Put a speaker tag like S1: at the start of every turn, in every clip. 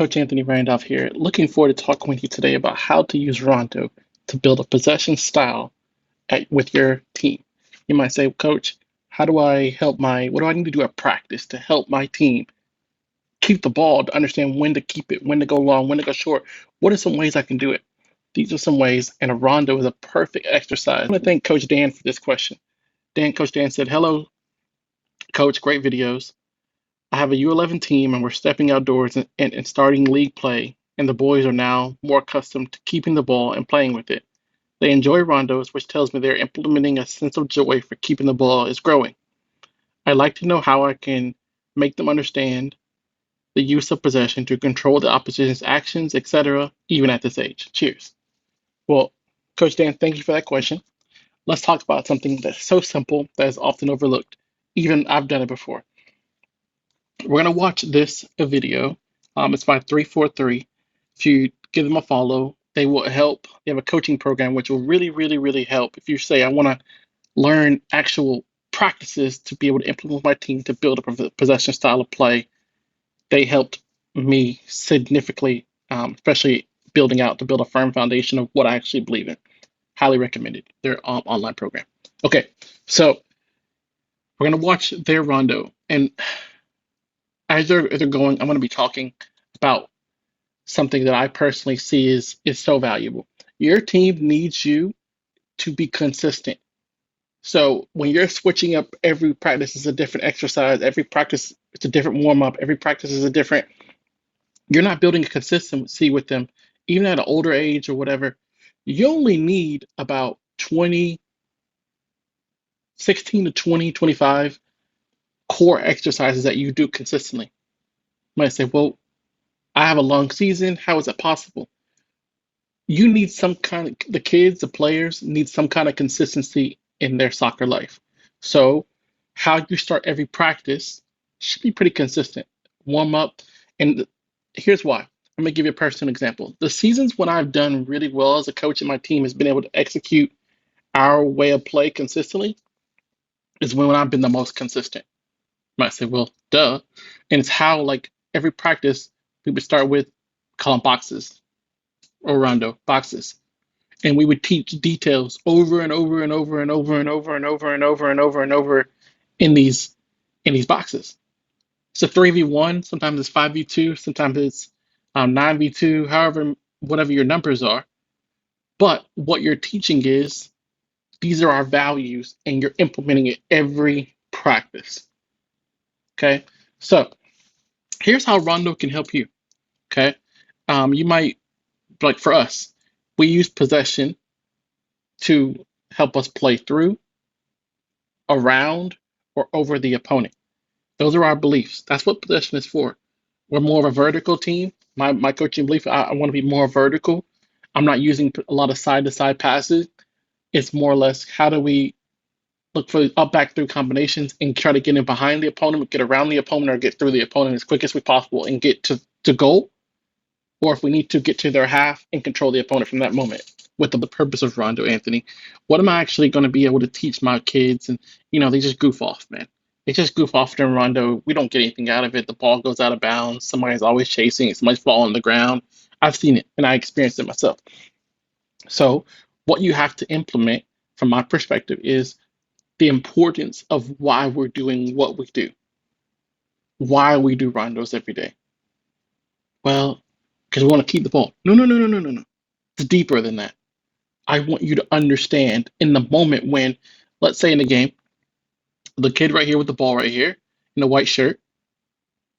S1: Coach Anthony Randolph here. Looking forward to talking with you today about how to use Rondo to build a possession style with your team. You might say, Coach, what do I need to do at practice to help my team keep the ball, to understand when to keep it, when to go long, when to go short? What are some ways I can do it? These are some ways, and a Rondo is a perfect exercise. I want to thank Coach Dan for this question. Coach Dan said, Hello, Coach, great videos. I have a U11 team and we're stepping outdoors and starting league play, and the boys are now more accustomed to keeping the ball and playing with it. They enjoy rondos, which tells me they're implementing a sense of joy for keeping the ball is growing. I'd like to know how I can make them understand the use of possession to control the opposition's actions, etc., even at this age. Cheers. Well, Coach Dan, thank you for that question. Let's talk about something that's so simple that is often overlooked. Even I've done it before. We're going to watch this video. It's by 343. If you give them a follow, they will help. They have a coaching program which will really, really, really help. If you say, I want to learn actual practices to be able to implement with my team to build a possession style of play, they helped me significantly, especially building out to build a firm foundation of what I actually believe in. Highly recommended their online program. Okay, so we're going to watch their rondo. And as they're going, I'm going to be talking about something that I personally see is so valuable. Your team needs you to be consistent. So when you're switching up, every practice is a different exercise, every practice is a different warm up, every practice is a different. You're not building a consistency with them, even at an older age or whatever. You only need about 20, 16 to 20, 25 core exercises that you do consistently. You might say, well, I have a long season. How is it possible? You need some kind of, the kids, the players need some kind of consistency in their soccer life. So, how you start every practice should be pretty consistent. Warm up. And here's why. I'm going to give you a personal example. The seasons when I've done really well as a coach and my team has been able to execute our way of play consistently is when I've been the most consistent. You might say, well, duh. And it's how, like, every practice, we would start with column boxes or rondo boxes. And we would teach details over and over and over and over and over and over and over and over and over in these boxes. So 3v1, sometimes it's 5v2, sometimes it's 9v2, however, whatever your numbers are. But what you're teaching is these are our values, and you're implementing it every practice. Okay, so here's how Rondo can help you. Okay, you might, like for us, we use possession to help us play through, around, or over the opponent. Those are our beliefs. That's what possession is for. We're more of a vertical team. My coaching belief, I want to be more vertical. I'm not using a lot of side to side passes. It's more or less how do we look for up back through combinations and try to get in behind the opponent, get around the opponent, or get through the opponent as quick as we possible and get to goal. Or if we need to get to their half and control the opponent from that moment. With the purpose of Rondo, Anthony, what am I actually going to be able to teach my kids? And they just goof off, man. They just goof off during Rondo. We don't get anything out of it. The ball goes out of bounds. Somebody's always chasing. Somebody's falling on the ground. I've seen it and I experienced it myself. So what you have to implement, from my perspective, is the importance of why we're doing what we do. Why we do Rondos every day. Well, because we want to keep the ball. No, no, no, no, no, no, no. It's deeper than that. I want you to understand in the moment when, let's say in the game, the kid right here with the ball right here in the white shirt,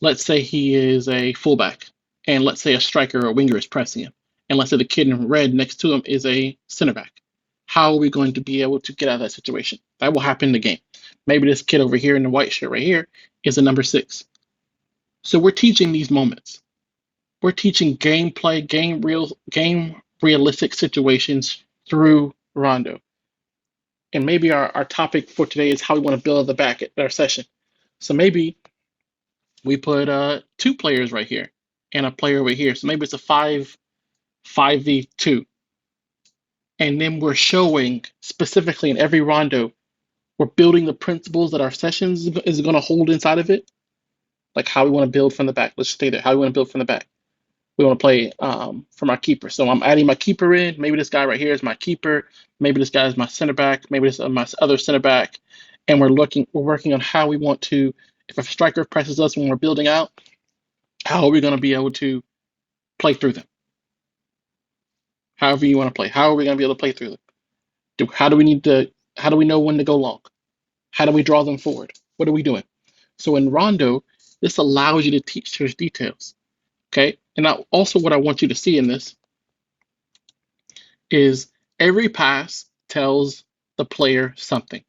S1: let's say he is a fullback, and let's say a striker or a winger is pressing him, and let's say the kid in red next to him is a center back. How are we going to be able to get out of that situation? That will happen in the game. Maybe this kid over here in the white shirt right here is a number 6. So we're teaching these moments. We're teaching gameplay, game realistic situations through Rondo. And maybe our topic for today is how we want to build the back at our session. So maybe we put 2 players right here and a player over here. So maybe it's a 5v2. And then we're showing specifically in every Rondo, we're building the principles that our sessions is going to hold inside of it. Like how we want to build from the back. Let's stay there. How we want to build from the back. we want to play for my keeper. So I'm adding my keeper in. Maybe this guy right here is my keeper. Maybe this guy is my center back. Maybe this is my other center back. And we're working on how we want to, if a striker presses us when we're building out, how are we going to be able to play through them? However you want to play. How are we going to be able to play through them? How do we know when to go long? How do we draw them forward? What are we doing? So in Rondo, this allows you to teach those details. Okay. And now also what I want you to see in this is every pass tells the player something.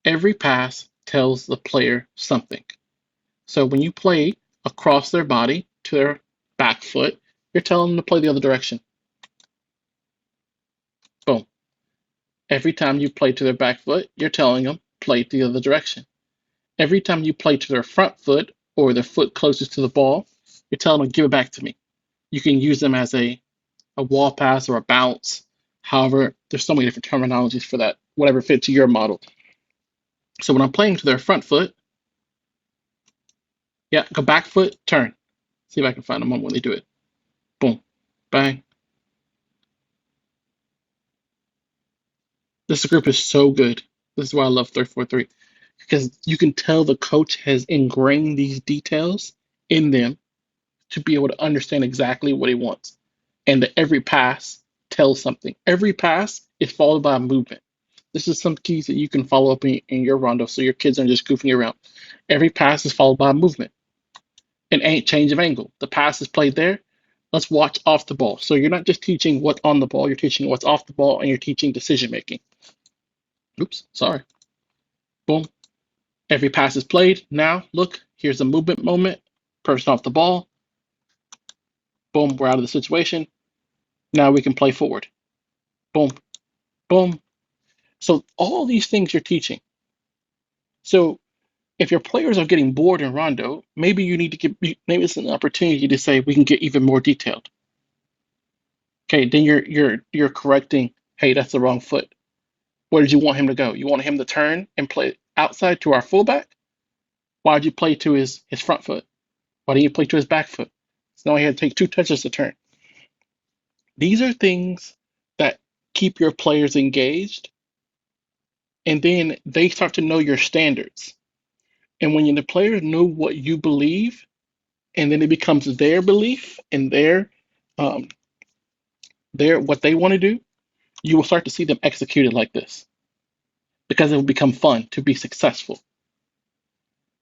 S1: Every pass tells the player something. So when you play across their body to their back foot, you're telling them to play the other direction. Boom. Every time you play to their back foot, you're telling them play the other direction. Every time you play to their front foot or their foot closest to the ball, you're telling them give it back to me. You can use them as a wall pass or a bounce. However, there's so many different terminologies for that, whatever fits your model. So when I'm playing to their front foot, yeah, go back foot, turn. See if I can find a moment when they do it. Boom, bang. This group is so good. This is why I love 3-4-3, because you can tell the coach has ingrained these details in them to be able to understand exactly what he wants. And that every pass tells something. Every pass is followed by a movement. This is some keys that you can follow up in your rondo so your kids aren't just goofing around. Every pass is followed by a movement. An change of angle. The pass is played there. Let's watch off the ball. So you're not just teaching what's on the ball, you're teaching what's off the ball, and you're teaching decision making. Oops, sorry. Boom. Every pass is played. Now, look, here's a movement moment. Person off the ball. Boom, we're out of the situation. Now we can play forward. Boom, boom. So all these things you're teaching. So if your players are getting bored in Rondo, maybe you need to maybe it's an opportunity to say we can get even more detailed. Okay, then you're correcting, hey, that's the wrong foot. Where did you want him to go? You want him to turn and play outside to our fullback? Why did you play to his front foot? Why didn't you play to his back foot? So now he had to take 2 touches to turn. These are things that keep your players engaged, and then they start to know your standards. And when the players know what you believe, and then it becomes their belief and um, their what they want to do, you will start to see them executed like this because it will become fun to be successful.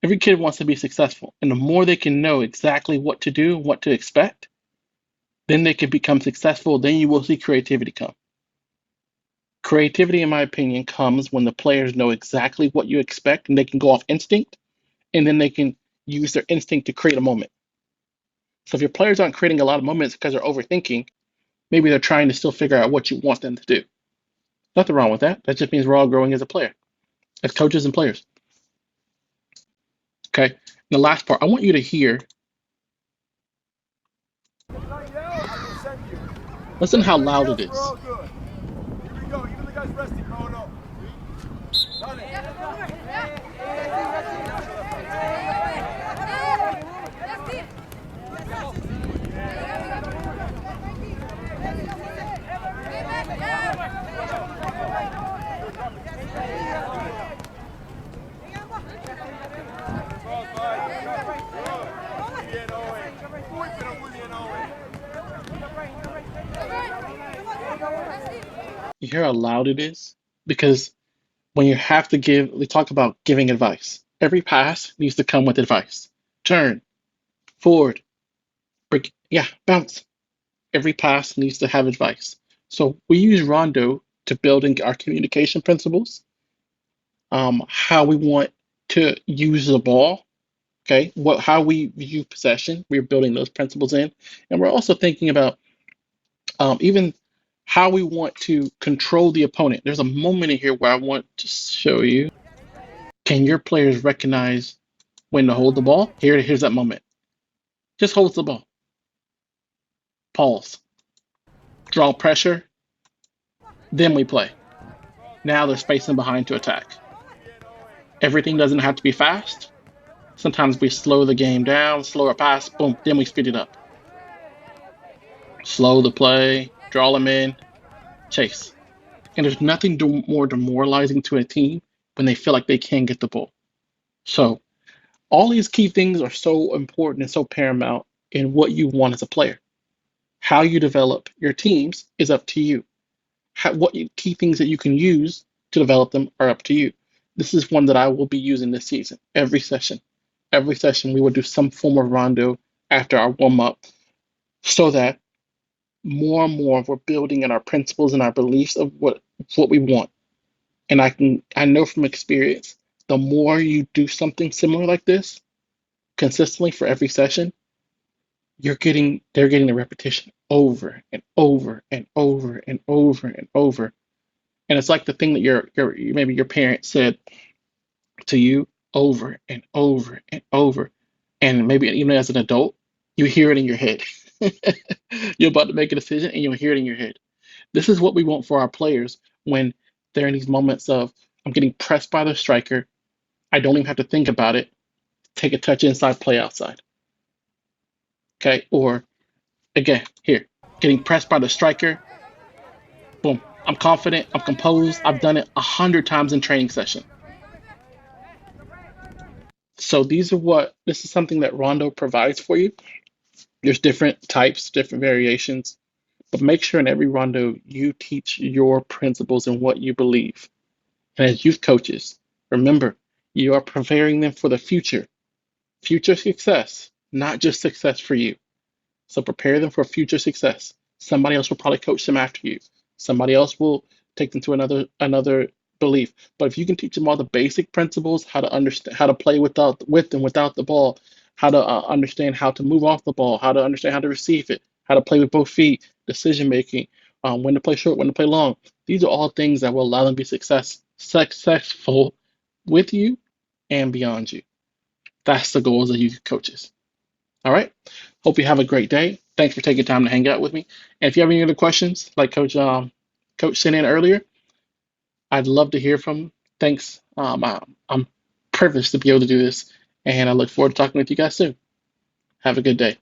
S1: Every kid wants to be successful, and the more they can know exactly what to do, what to expect, then they can become successful. Then you will see creativity come. Creativity, in my opinion, comes when the players know exactly what you expect and they can go off instinct, and then they can use their instinct to create a moment. So if your players aren't creating a lot of moments because they're overthinking, maybe they're trying to still figure out what you want them to do. Nothing wrong with that. That just means we're all growing as a player, as coaches and players. Okay. And the last part, I want you to hear. Listen how loud it is. You hear how loud it is? Because when you have to give, we talk about giving advice. Every pass needs to come with advice. Turn, forward, break, yeah, bounce. Every pass needs to have advice. So we use Rondo to build in our communication principles, how we want to use the ball, okay, how we view possession. We're building those principles in, and we're also thinking about even how we want to control the opponent. There's a moment in here where I want to show you. Can your players recognize when to hold the ball? Here's that moment. Just holds the ball. Pause. Draw pressure. Then we play. Now they're spacing behind to attack. Everything doesn't have to be fast. Sometimes we slow the game down, slower pass, boom, then we speed it up. slow the play, draw them in, chase. And there's nothing more demoralizing to a team when they feel like they can't get the ball. So all these key things are so important and so paramount in what you want as a player. How you develop your teams is up to you. What key things that you can use to develop them are up to you. This is one that I will be using this season. Every session, we will do some form of rondo after our warm up, so that more and more we're building in our principles and our beliefs of what we want. And I know from experience, the more you do something similar like this consistently for every session, they're getting the repetition over and over and over and over and over. And it's like the thing that maybe your parent said to you over and over and over. And maybe even as an adult, you hear it in your head. You're about to make a decision and you'll hear it in your head. This is what we want for our players when they're in these moments of, I'm getting pressed by the striker. I don't even have to think about it. Take a touch inside, play outside. Okay. Or again, here, getting pressed by the striker. Boom. I'm confident. I'm composed. I've done it 100 times in training session. So this is something that Rondo provides for you. There's different types, different variations, but make sure in every Rondo you teach your principles and what you believe. And as youth coaches, remember, you are preparing them for the future success, not just success for you. So prepare them for future success. Somebody else will probably coach them after you. Somebody else will take them to another belief. But if you can teach them all the basic principles, how to understand, how to play with and without the ball, how to understand how to move off the ball, how to understand how to receive it, how to play with both feet, decision making, when to play short, when to play long. These are all things that will allow them to be successful with you and beyond you. That's the goals of youth coaches. All right. Hope you have a great day. Thanks for taking time to hang out with me. And if you have any other questions, like Coach sent in earlier, I'd love to hear from them. Thanks. I'm privileged to be able to do this, and I look forward to talking with you guys soon. Have a good day.